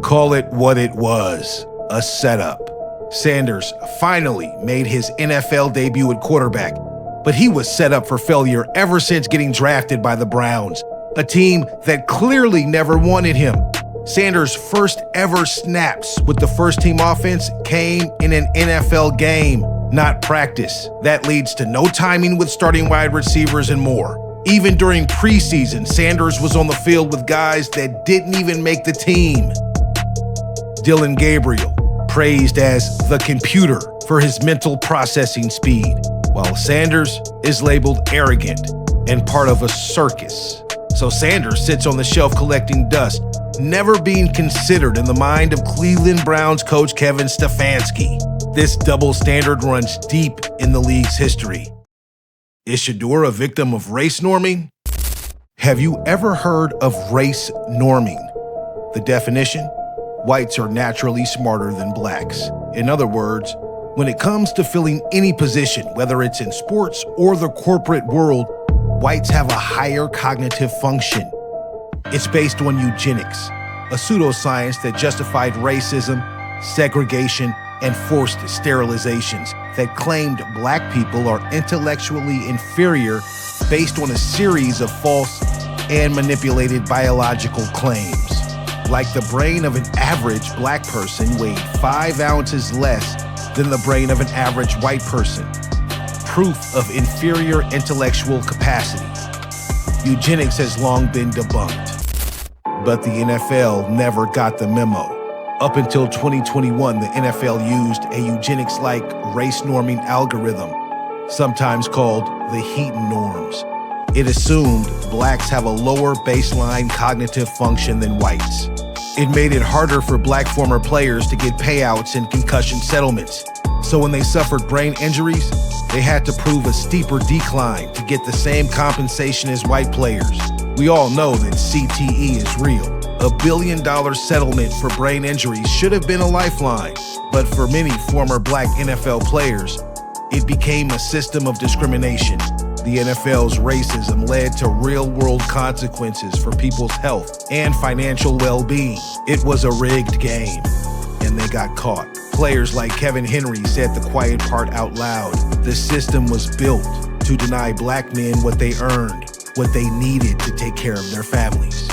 Call it what it was, a setup. Sanders finally made his NFL debut at quarterback, but he was set up for failure ever since getting drafted by the Browns, a team that clearly never wanted him. Sanders' first ever snaps with the first-team offense came in an NFL game, not practice. That leads to no timing with starting wide receivers and more. Even during preseason, Sanders was on the field with guys that didn't even make the team. Dillion Gabriel, praised as the computer for his mental processing speed, while Sanders is labeled arrogant and part of a circus. So Sanders sits on the shelf collecting dust, never being considered in the mind of Cleveland Browns coach Kevin Stefanski. This double standard runs deep in the league's history. Is Shedeur a victim of race norming? Have you ever heard of race norming? The definition? Whites are naturally smarter than blacks. In other words, when it comes to filling any position, whether it's in sports or the corporate world, whites have a higher cognitive function. It's based on eugenics, a pseudoscience that justified racism, segregation, and forced sterilizations that claimed black people are intellectually inferior based on a series of false and manipulated biological claims. Like the brain of an average black person weighed 5 ounces less than the brain of an average white person. Proof of inferior intellectual capacity. Eugenics has long been debunked. But the NFL never got the memo. Up until 2021, the NFL used a eugenics-like race norming algorithm, sometimes called the Heaton norms. It assumed blacks have a lower baseline cognitive function than whites. It made it harder for black former players to get payouts and concussion settlements. So when they suffered brain injuries, they had to prove a steeper decline to get the same compensation as white players. We all know that CTE is real. A $1 billion settlement for brain injuries should have been a lifeline, but for many former black NFL players, it became a system of discrimination. The NFL's racism led to real-world consequences for people's health and financial well-being. It was a rigged game, and they got caught. Players like Kevin Henry said the quiet part out loud. The system was built to deny black men what they earned, what they needed to take care of their families.